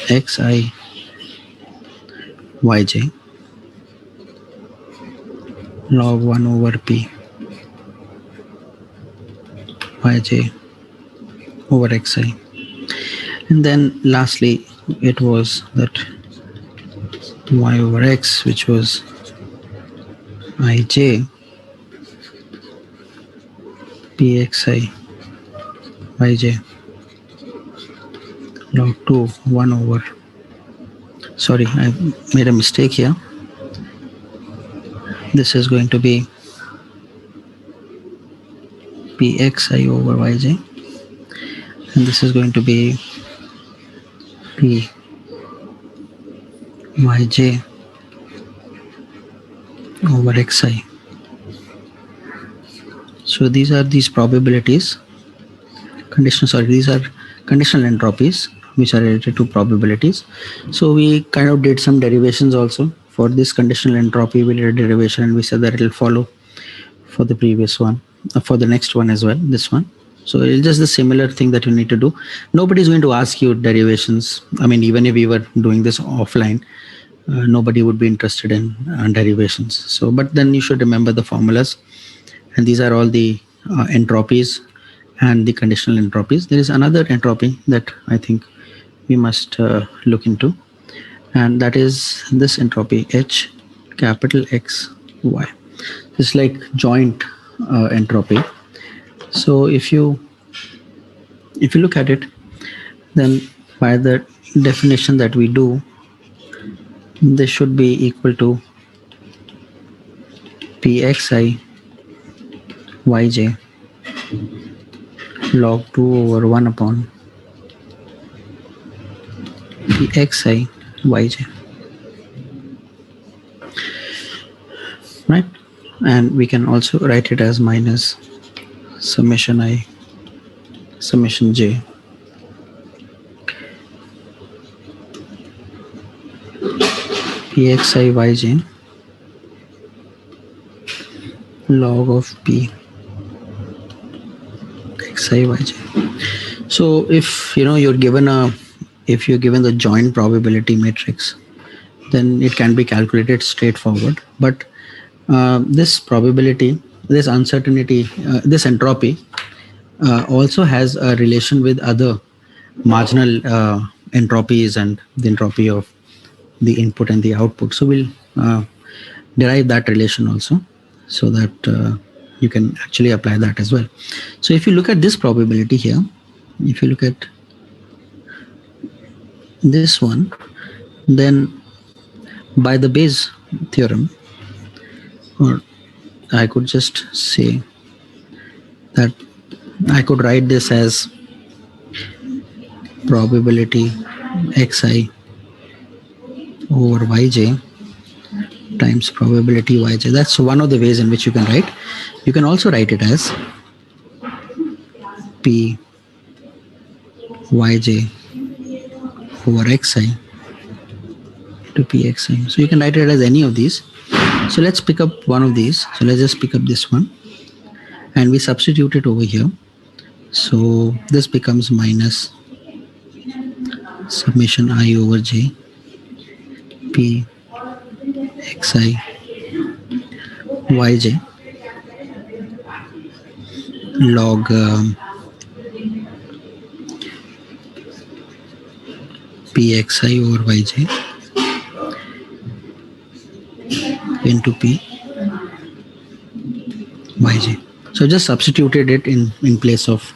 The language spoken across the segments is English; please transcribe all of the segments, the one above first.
xi yj log 1 over p yj over xi. And then lastly, it was that y over x, which was ij pxi yj log 2 1 over, sorry, I made a mistake here. This is going to be pxi over yj, and this is going to be p yj over xi. So these are these probabilities, these are conditional entropies which are related to probabilities. So we kind of did some derivations also for this conditional entropy. We did a derivation and we said that it will follow for the previous one, for the next one as well, this one. So it's just the similar thing that you need to do. Nobody's going to ask you derivations. I mean, even if we were doing this offline, nobody would be interested in derivations. So, but then you should remember the formulas, and these are all the entropies and the conditional entropies. There is another entropy that I think we must look into, and that is this entropy H capital X Y. It's like joint entropy. So if you look at it, then by the definition that we do, this should be equal to pxi yj log 2 over 1 upon pxi yj, right? And we can also write it as minus summation I summation j pxi yj log of p xi yj. So if you're given the joint probability matrix, then it can be calculated straightforward. But this probability, this uncertainty, this entropy also has a relation with other marginal entropies and the entropy of the input and the output. So we'll derive that relation also, so that you can actually apply that as well. So if you look at this probability here, if you look at this one, then by the Bayes theorem, or I could just say that I could write this as probability xi over yj times probability yj. That's one of the ways in which you can write. You can also write it as p yj over xi to pxi. So you can write it as any of these. So let's pick up one of these. So let's just pick up this one and we substitute it over here. So this becomes minus summation I over j p xi yj log pxi over yj into p yj. So just substituted it in place of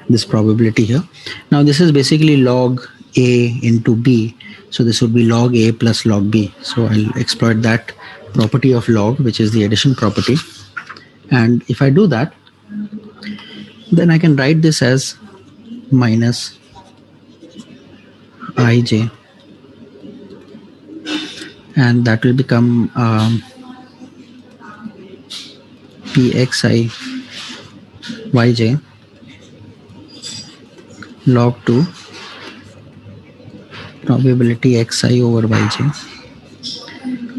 this probability here. Now this is basically log a into b, so this would be log a plus log b. So I'll exploit that property of log, which is the addition property, and if I do that, then I can write this as minus ij, and that will become pxi yj log 2 probability xi over yj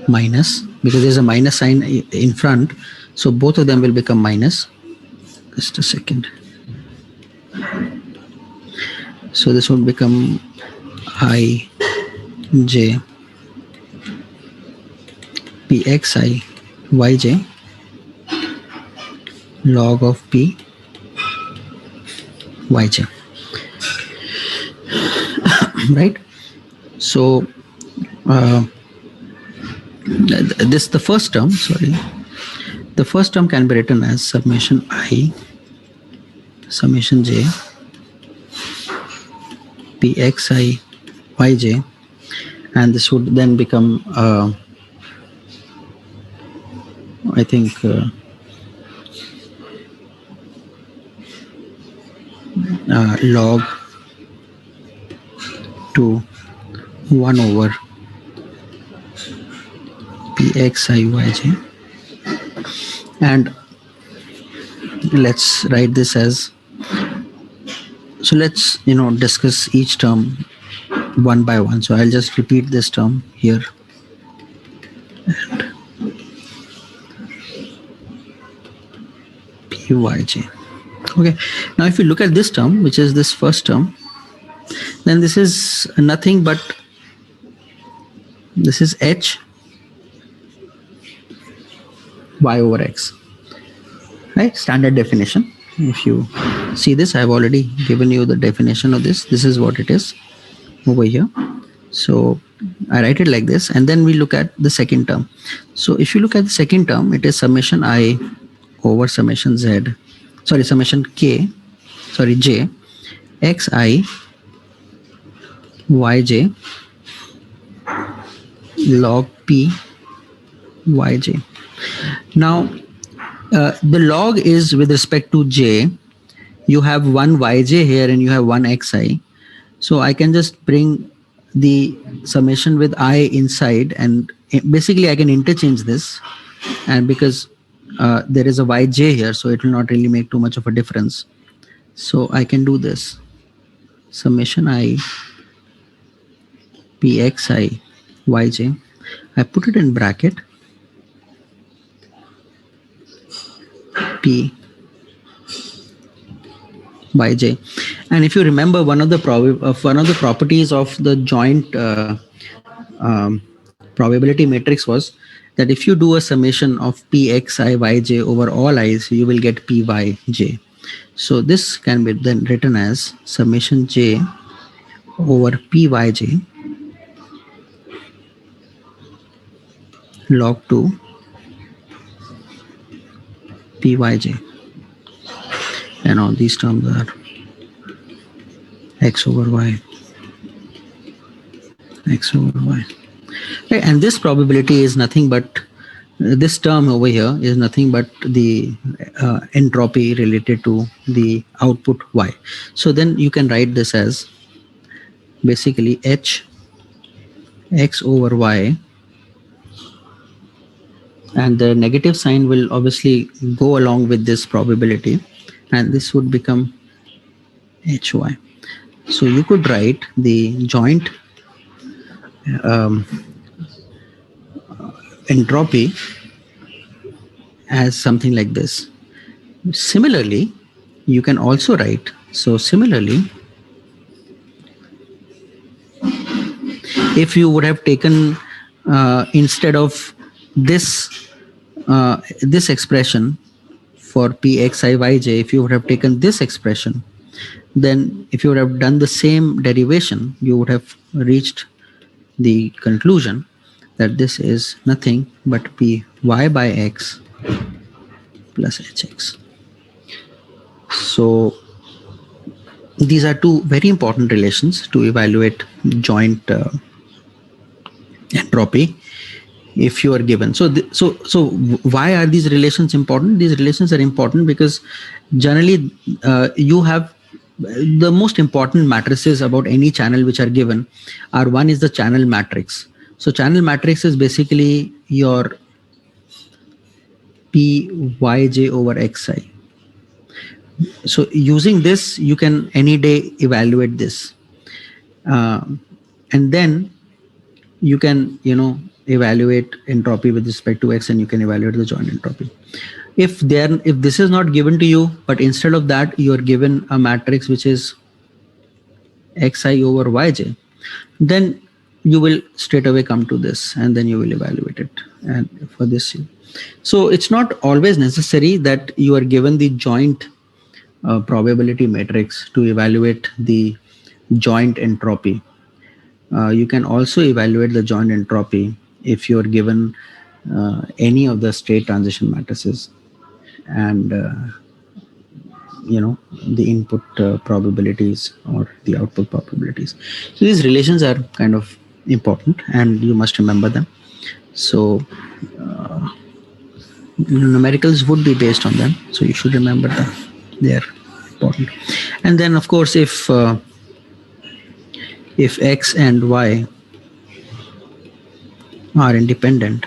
minus, because there's a minus sign in front, so both of them will become minus. Just a second. So this would become I j pxi yj log of p yj, right? So this the first term, sorry, the first term can be written as summation I summation j pxi yj, and this would then become I think log 2 1 over pxi yj, and let's write this as, so let's discuss each term one by one. So I'll just repeat this term here. And pyj. Okay, now if you look at this term, which is this first term, then this is nothing but this is h y over x, right? Standard definition. If you see this, I've already given you the definition of this. This is what it is over here. So I write it like this, and then we look at the second term. So if you look at the second term, it is summation I over summation z, sorry, summation k, sorry, j, xi yj log p yj. Now the log is with respect to j. You have one yj here and you have one xi. So I can just bring the summation with I inside, and basically I can interchange this, and because there is a yj here, so it will not really make too much of a difference. So I can do this summation I pxi yj. I put it in bracket p yj, and if you remember, one of the properties of the joint probability matrix was that if you do a summation of pxi yj over all i's, you will get pyj. So this can be then written as summation j over pyj log 2 pyj, and all these terms are x over y, x over y. Okay, and this probability is nothing but this term over here is nothing but the entropy related to the output y. So then you can write this as basically h x over y, and the negative sign will obviously go along with this probability, and this would become hy. So you could write the joint entropy as something like this. Similarly, you can also write, so similarly, if you would have taken instead of this this expression for pxi yj, if you would have taken this expression, then if you would have done the same derivation, you would have reached the conclusion that this is nothing but py by x plus hx. So these are two very important relations to evaluate joint entropy if you are given. So why are these relations important? These relations are important because generally you have the most important matrices about any channel which are given are, one is the channel matrix. So channel matrix is basically your pyj over xi. So using this, you can any day evaluate this, and then you can evaluate entropy with respect to x, and you can evaluate the joint entropy. If this is not given to you, but instead of that you are given a matrix which is xi over yj, then you will straight away come to this, and then you will evaluate it. And for this, so it's not always necessary that you are given the joint probability matrix to evaluate the joint entropy. You can also evaluate the joint entropy if you're given any of the state transition matrices and the input probabilities or the output probabilities. So these relations are kind of important and you must remember them. So numericals would be based on them, so you should remember them. They are important. And then of course if x and y are independent,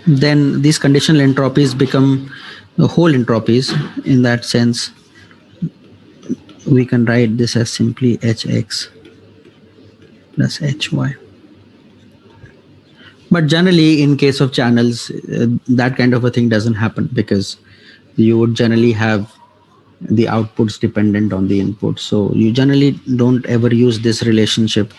then these conditional entropies become the whole entropies. In that sense, we can write this as simply hx plus hy. But generally, in case of channels, that kind of a thing doesn't happen, because you would generally have the outputs dependent on the input. So you generally don't ever use this relationship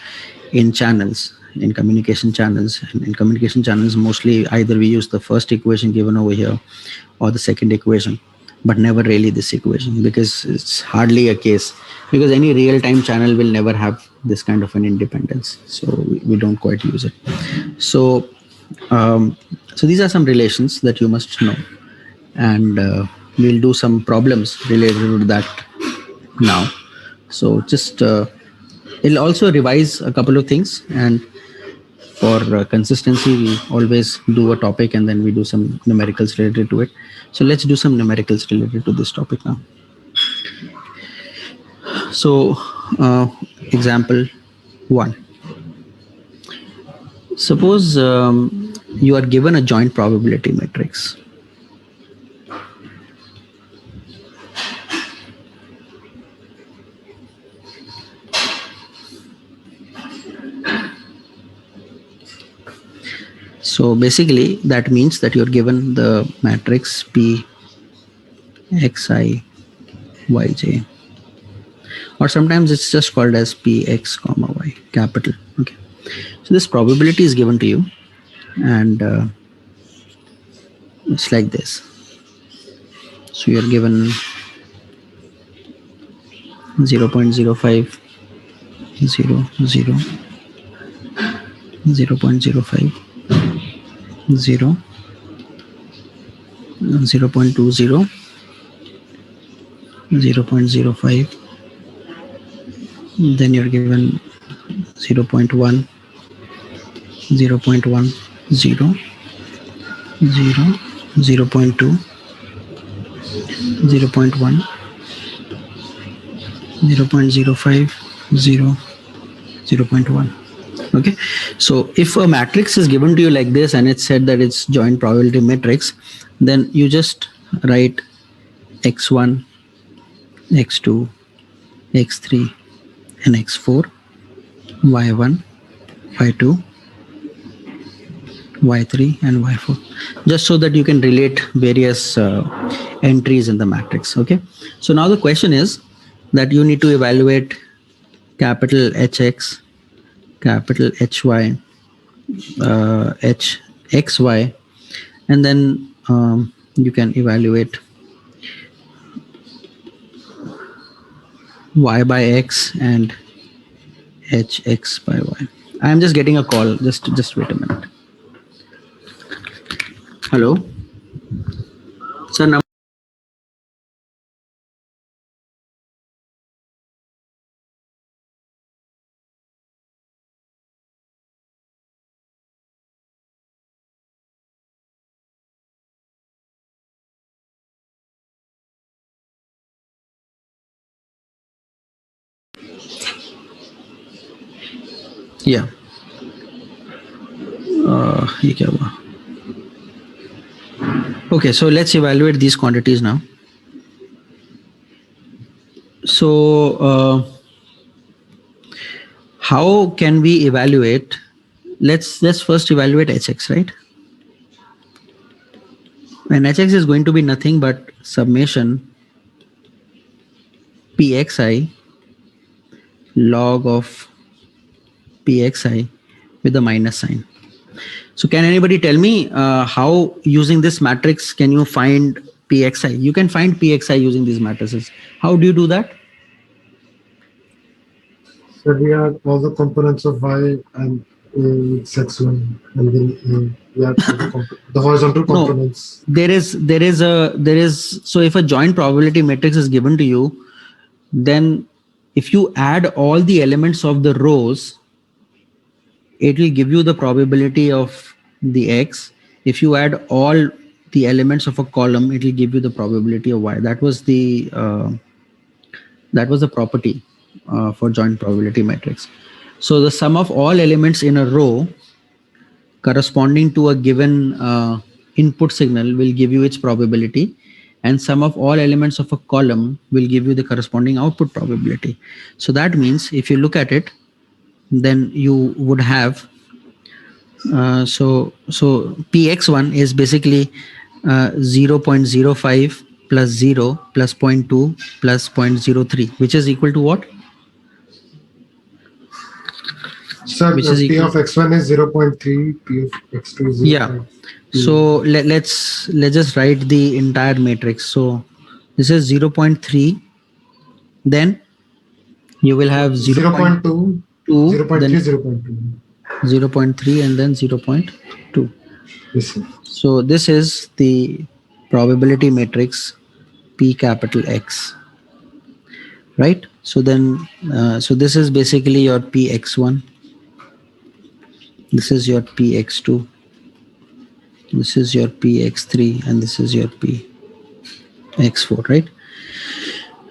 in channels, in communication channels. And in communication channels, mostly either we use the first equation given over here or the second equation, but never really this equation, because it's hardly a case, because any real-time channel will never have this kind of an independence. So we don't quite use it. So so these are some relations that you must know, and we'll do some problems related to that now. So just it'll also revise a couple of things, and for consistency we always do a topic and then we do some numericals related to it. So let's do some numericals related to this topic now. So example 1. Suppose you are given a joint probability matrix. So basically that means that you're given the matrix P xi yj, or sometimes it's just called as px comma y, capital. Okay, so this probability is given to you, and it's like this. So you're given 0.05 0 0 0.05 0 0.20 0.05, then you're given 0.1 0.10 0 0.2 0.1 0.05 0 0.1. Okay, so if a matrix is given to you like this and it's said that it's joint probability matrix, then you just write x1 x2 x3 and x4, y1 y2 y3 and y4, just so that you can relate various entries in the matrix. Okay, so now the question is that you need to evaluate capital hx, capital hy, hxy, and then you can evaluate y by x and hx by y. I am just getting a call. Just wait a minute. Hello, sir. Yeah. ये क्या हुआ? Okay, so let's evaluate these quantities now. So how can we evaluate? Let's first evaluate hx, right? And hx is going to be nothing but summation pxi log of pxi with the minus sign. So can anybody tell me how using this matrix can you find pxi? You can find pxi using these matrices. How do you do that? So we add all the components of y and it's x1, and then we add all the horizontal No, components. there is so if a joint probability matrix is given to you, then if you add all the elements of the rows, it will give you the probability of the x. If you add all the elements of a column, it will give you the probability of y. That was the property for joint probability matrix. So the sum of all elements in a row corresponding to a given input signal will give you its probability, and sum of all elements of a column will give you the corresponding output probability. So that means if you look at it, then you would have so px1 is basically 0.05 plus 0 plus 0.2 plus 0.03, which is equal to what? So Which is p equal of x1 is 0.3, p of x2 is 0.2. Yeah. So let's just write the entire matrix. So this is 0.3. Then you will have 0.2, 0.3, then 0.2. 0.3, and then 0.2. Yes, sir. So this is the probability matrix P capital X, right? So then, so this is basically your Px1. This is your Px2. This is your Px3, and this is your Px4, right?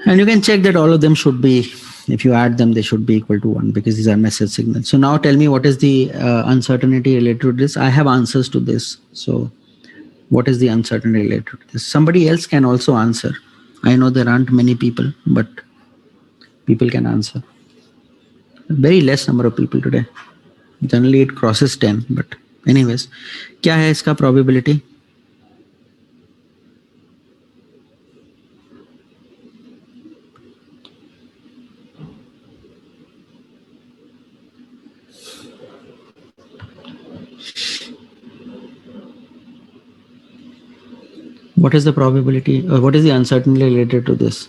And you can check that all of them should be, if you add them, they should be equal to 1 because these are message signals. So now tell me what is the uncertainty related to this? I have answers to this. So what is the uncertainty related to this? Somebody else can also answer. I know there aren't many people, but people can answer. Very less number of people today. Generally it crosses 10, but anyways, क्या है इसका probability? What is the probability or what is the uncertainty related to this?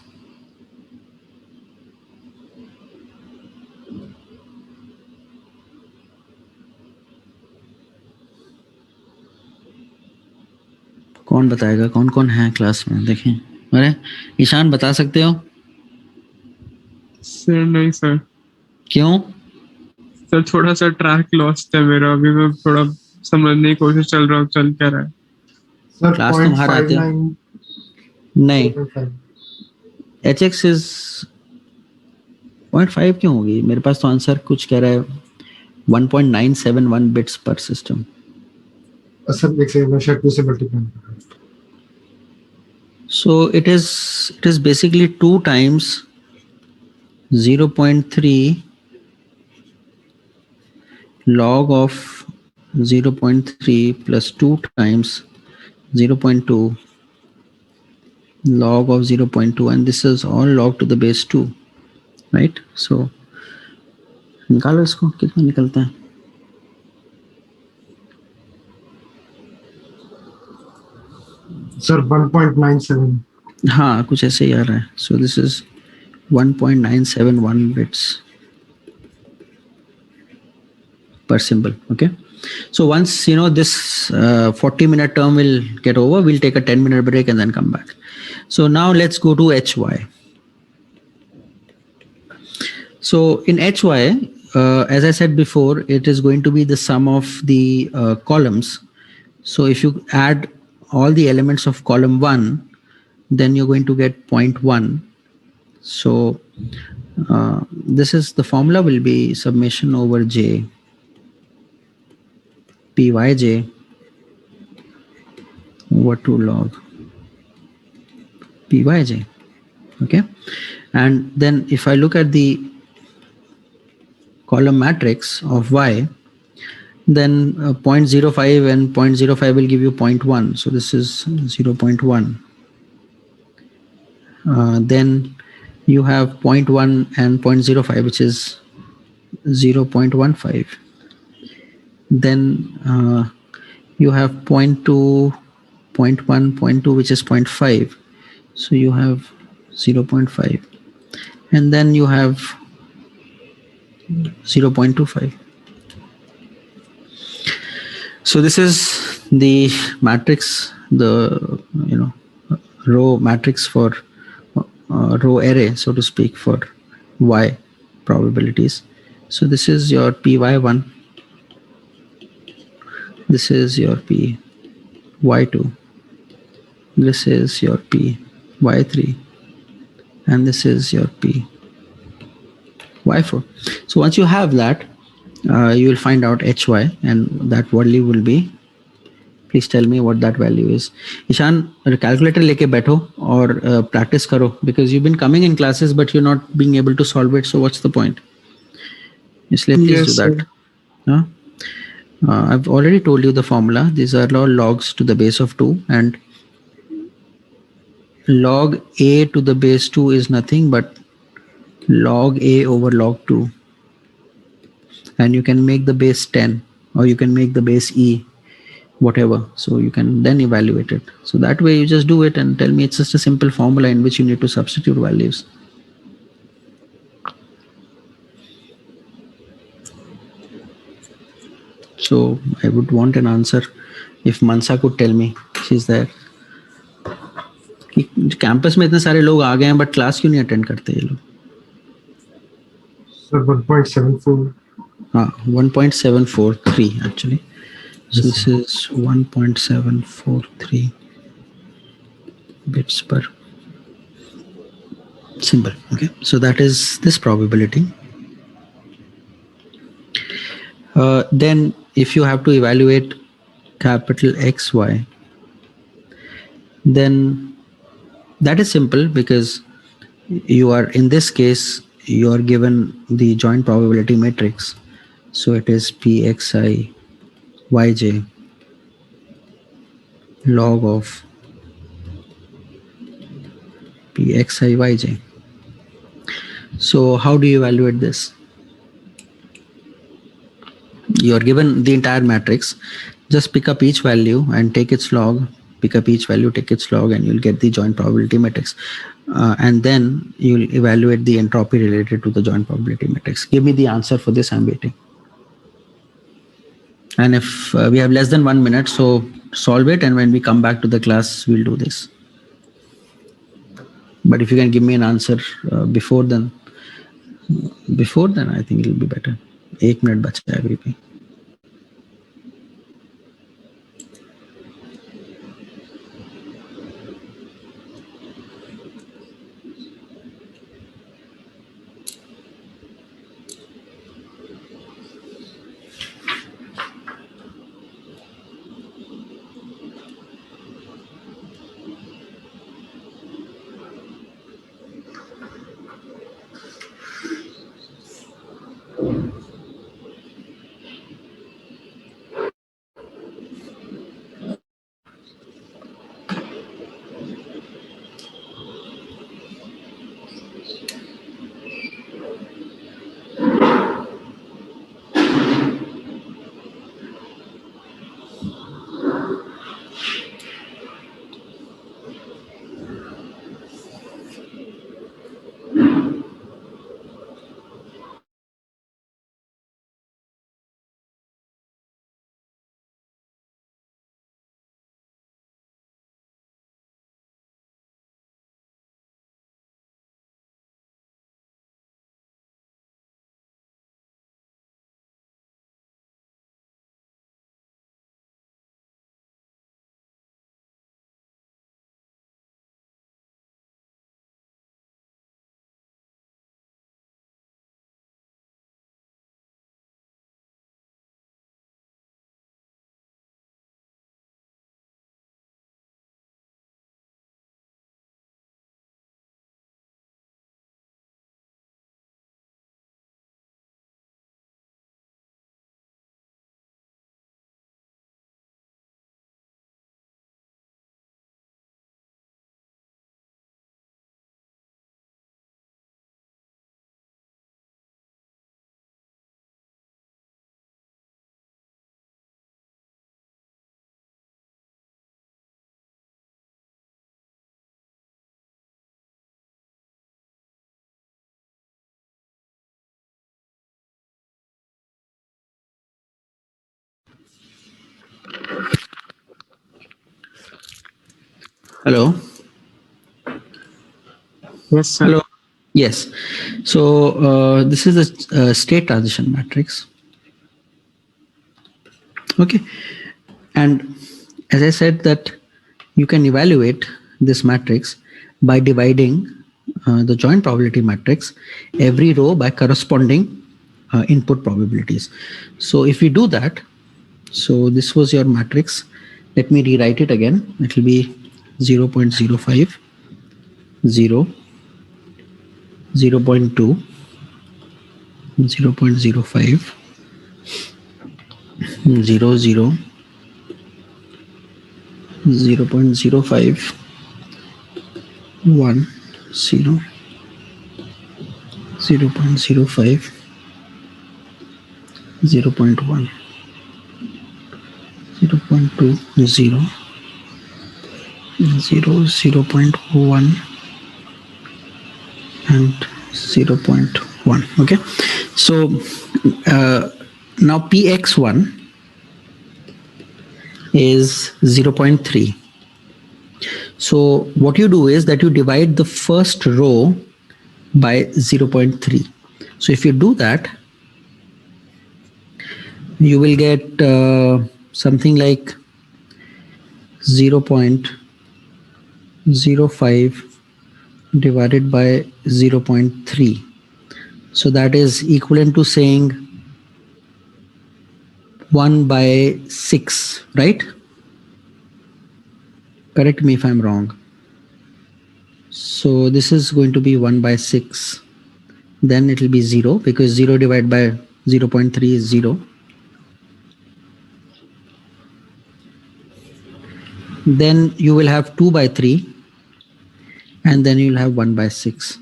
कौन बताएगा? कौन कौन है class में? देखें. अरे ईशान बता सकते हो? सर नहीं सर. क्यों? सर थोड़ा सा ट्रैक लॉस्ट है मेरा. अभी मैं थोड़ा समझने की कोशिश चल रहा हूँ चल क्या रहा है. सर क्लास तुम बाहर आते हो? 0.59. नहीं, HX is 0.5 क्यों होगी? मेरे पास तो आंसर कुछ कह रहा है 1.971 बिट्स पर सिस्टम. सर एक सेकंड में शायद 2 से मल्टीप्लाई कर रहा हूं. So it is basically 2 times 0.3 log of 0.3 plus 2 times 0.2 log of 0.2, and this is all log to the base 2, right? So निकालो इसको, कितना निकलता है? सर 1.97. हाँ, कुछ ऐसे ही आ रहा है. So this is 1.971 bits per symbol. Okay. So once you know this 40-minute term will get over, we'll take a 10-minute break and then come back. So now let's go to HY. So in HY, as I said before, it is going to be the sum of the columns. So if you add all the elements of column 1, then you're going to get 0.1. So this is the formula will be summation over J Pyj over 2 log Pyj. Okay. And then if I look at the column matrix of Y, then 0.05 and 0.05 will give you 0.1. So this is 0.1. Then you have 0.1 and 0.05, which is 0.15. Then you have 0.2, 0.1, 0.2, which is 0.5. So you have 0.5. And then you have 0.25. So this is the matrix, the row matrix for row array, so to speak, for y probabilities. So this is your py1, this is your py2, this is your py3, and this is your py4. So once you have that, you will find out hy, and that value will be, please tell me what that value is. Ishan, calculator leke baitho or practice karo, because you've been coming in classes but you're not being able to solve it. So what's the point? Isliye please do Yes, that. sir. Huh? I've already told you the formula. These are all logs to the base of 2, and log a to the base 2 is nothing but log a over log 2. And you can make the base 10, or you can make the base e, whatever. So you can then evaluate it. So that way you just do it and tell me it's just a simple formula in which you need to substitute values. So I would want an answer. If Mansa could tell me, she's there. Campus में इतने सारे लोग आ गए हैं but class क्यों नहीं attend करते ये लोग? Sir, 1.74. हाँ, 1.743 actually. So Yes, this sir. is 1.743 bits per symbol. Okay, so that is this probability. Then if you have to evaluate capital XY, then that is simple, because you are, in this case, you are given the joint probability matrix. So it is Pxi Yj log of Pxi Yj. So how do you evaluate this? You are given the entire matrix. Just pick up each value and take its log, pick up each value, take its log, and you'll get the joint probability matrix. And then you'll evaluate the entropy related to the joint probability matrix. Give me the answer for this, I'm waiting. And if we have less than 1 minute, so solve it, and when we come back to the class, we'll do this. But if you can give me an answer before then, I think it'll be better. 1 minute बचा है अभी भी. Hello. Yes, sir. Hello. Yes. So this is a state transition matrix. Okay. And as I said that you can evaluate this matrix by dividing the joint probability matrix every row by corresponding input probabilities. So if we do that, so this was your matrix. Let me rewrite it again. It will be 0 0.05, 0, 0 0.2, 0 0.05, 0, 0, 0 0.05, 1, 0, 0 0.05, 0 0.1, 0 0.2, 0, 0, 0 0.1, and 0 0.1. Okay. So now px1 is 0.3. So what you do is that you divide the first row by 0.3. So if you do that, you will get something like 0.05 divided by 0.3. So that is equivalent to saying 1 by 6, right? Correct me if I'm wrong. So this is going to be 1 by 6. Then it will be 0 because 0 divided by 0.3 is 0. Then you will have 2 by 3 and then you'll have 1 by 6.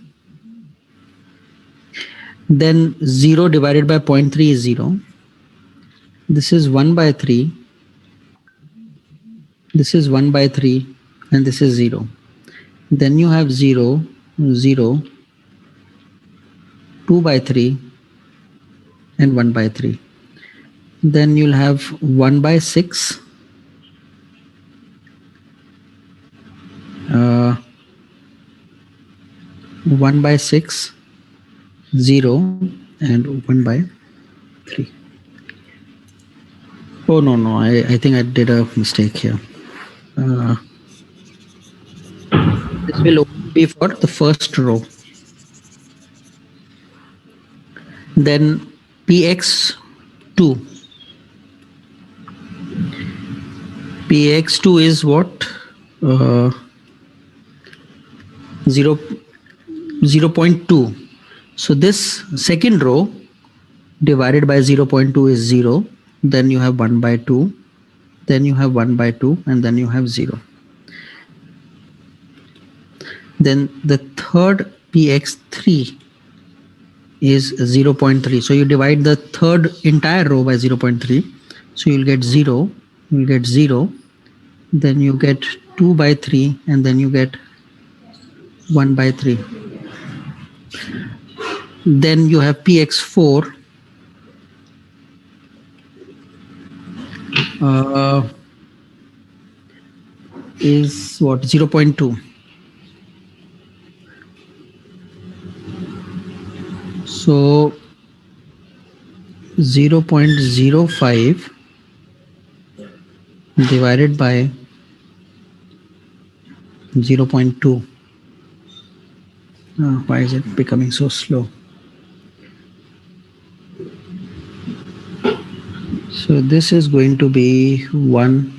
Then 0 divided by 0.3 is 0. This is 1 by 3. This is 1 by 3 and this is 0. Then you have 0, 0, 2 by 3 and 1 by 3. Then you'll have 1 by 6, 1 by 6, 0 and 1 by 3. Oh no, I think I did a mistake here. This will only be for the first row. Then px2. Px2 is what? 0, 0.2. So this second row divided by 0.2 is 0. Then you have 1 by 2. Then you have 1 by 2 and then you have 0. Then the third px3 is 0.3. So you divide the third entire row by 0.3. So you'll get 0, you'll get 0, then you get 2 by 3 and then you get 1 by 3. Then you have px4 is what? 0.2. So 0.05 divided by 0.2. Why is it becoming so slow? So this is going to be 1.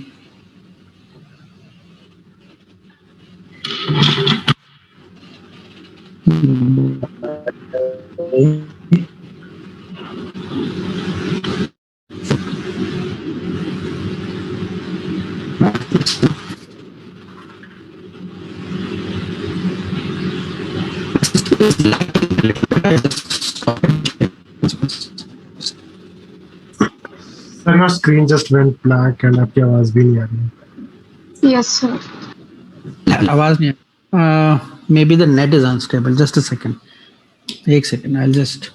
Sir, your screen just went black and आपकी आवाज भी नहीं आ रही है. Yes, sir. आवाज नहीं maybe the net is unstable. Just a second. एक second. I'll just.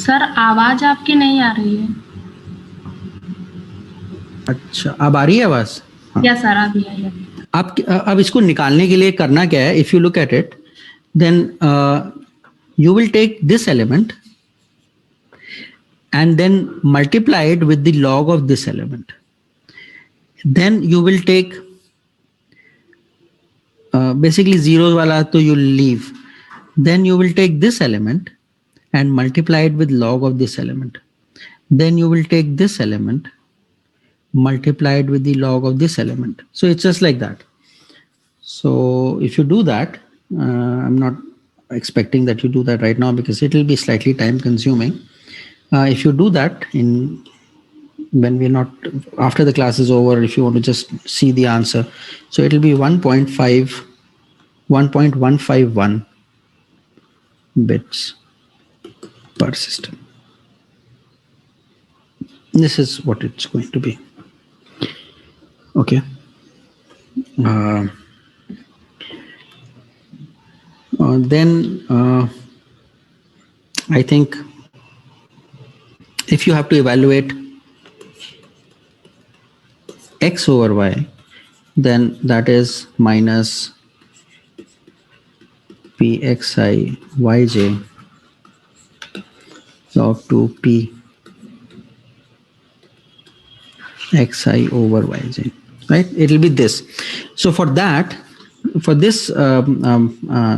Sir आवाज आपकी नहीं आ रही है। अच्छा, अब आ रही है आवाज? हाँ। या सर अभी आई है। आप अब इसको निकालने के लिए करना क्या है, if you look at it, then you will take this element and then multiply it with the log of this element. Then you will take basically zeros wala to you leave. Then you will take this element and multiply it with log of this element. Then you will take this element, multiply it with the log of this element. So it's just like that. So if you do that, I'm not expecting that you do that right now because it will be slightly time consuming. If you do that when we're not, after the class is over, if you want to just see the answer, so it will be 1.151 bits per system. This is what it's going to be. Okay. Then I think if you have to evaluate x over y, then that is minus pxi yj log 2 p xi over yj, right? It will be this. So for that, for this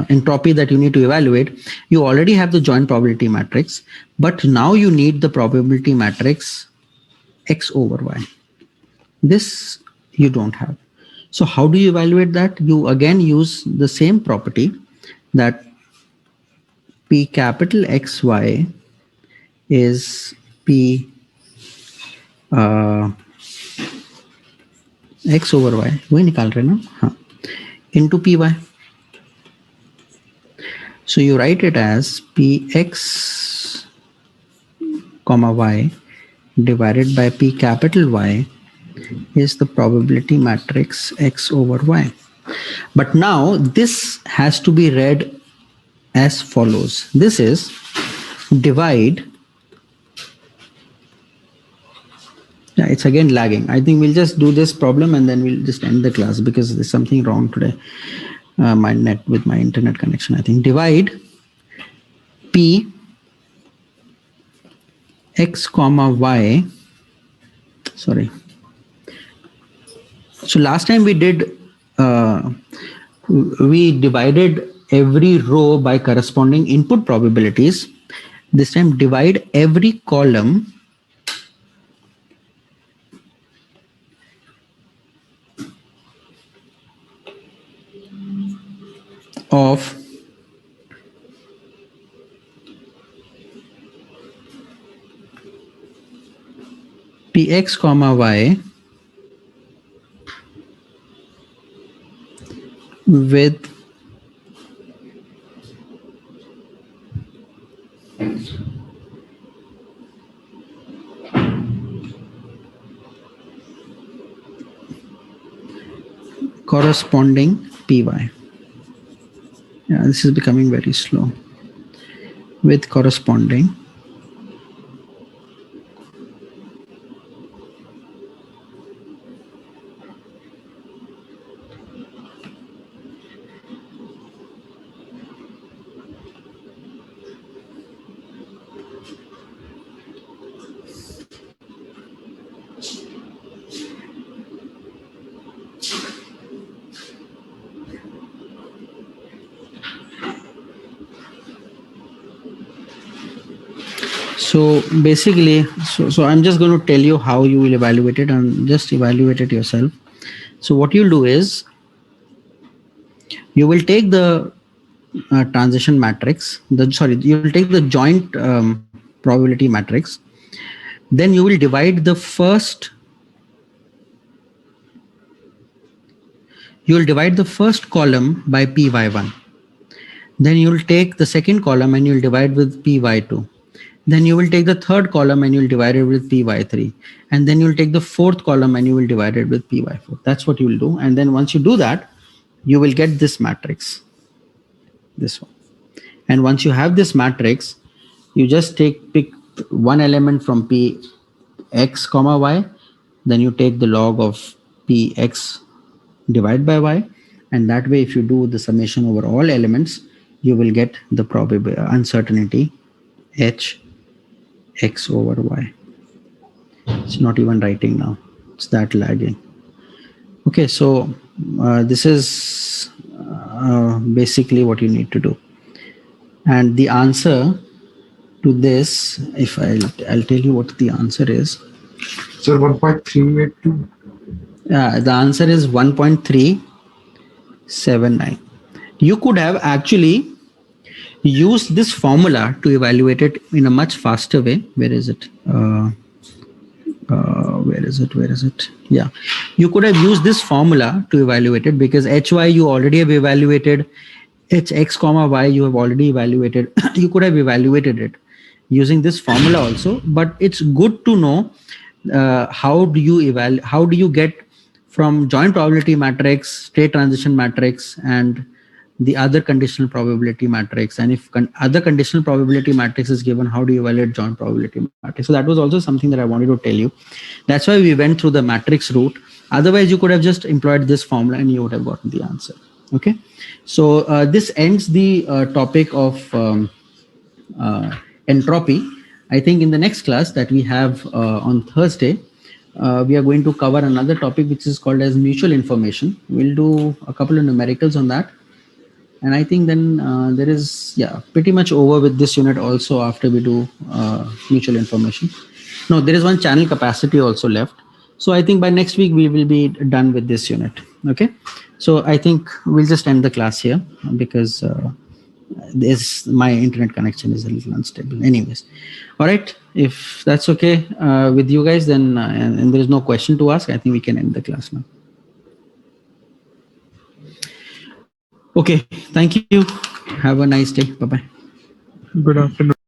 entropy that you need to evaluate, you already have the joint probability matrix, but now you need the probability matrix x over y. This you don't have. So how do you evaluate that? You again use the same property that p capital XY is p x over y, वही निकाल रहे ना, हाँ, into py. So you write it as px comma y divided by p capital Y is the probability matrix x over y. But now this has to be read as follows. This is divide. Yeah, it's again lagging. I think we'll just do this problem and then we'll just end the class because there's something wrong today. My internet connection, I think. Divide p x comma y. Sorry. So last time we did, we divided every row by corresponding input probabilities. This time divide every column of px comma y with corresponding py. Yeah, this is becoming very slow. With corresponding So basically, so I'm just going to tell you how you will evaluate it and just evaluate it yourself. So what you'll do is you will take the transition matrix, you will take the joint probability matrix. Then you will divide the first, column by py1. Then you will take the second column and you will divide with py2. Then you will take the third column and you'll divide it with p by 3. And then you'll take the fourth column and you will divide it with p by 4. That's what you will do. And then once you do that, you will get this matrix, this one. And once you have this matrix, you just pick one element from p x comma y, then you take the log of p x divided by y, and that way if you do the summation over all elements, you will get the uncertainty h x over y. It's not even writing now, it's that lagging. Okay, so this is basically what you need to do. And the answer to this, if I'll tell you what the answer is. Sir, 1.382. The answer is 1.379. You could have actually used this formula to evaluate it in a much faster way. Where is it? Where is it? Yeah, you could have used this formula to evaluate it, because hy you already have evaluated, hx comma y you have already evaluated. You could have evaluated it using this formula also, but it's good to know how do you get from joint probability matrix, state transition matrix, and the other conditional probability matrix. And if other conditional probability matrix is given, how do you evaluate joint probability matrix? So that was also something that I wanted to tell you. That's why we went through the matrix route. Otherwise, you could have just employed this formula and you would have gotten the answer. Okay. So this ends the topic of entropy. I think in the next class that we have on Thursday, we are going to cover another topic which is called as mutual information. We'll do a couple of numericals on that. And I think then there is, pretty much over with this unit also after we do mutual information. No, there is one channel capacity also left. So I think by next week we will be done with this unit. Okay. So I think we'll just end the class here because my internet connection is a little unstable. Anyways, all right. If that's okay with you guys, then and there is no question to ask, I think we can end the class now. Okay. Thank you. Have a nice day. Bye-bye. Good afternoon.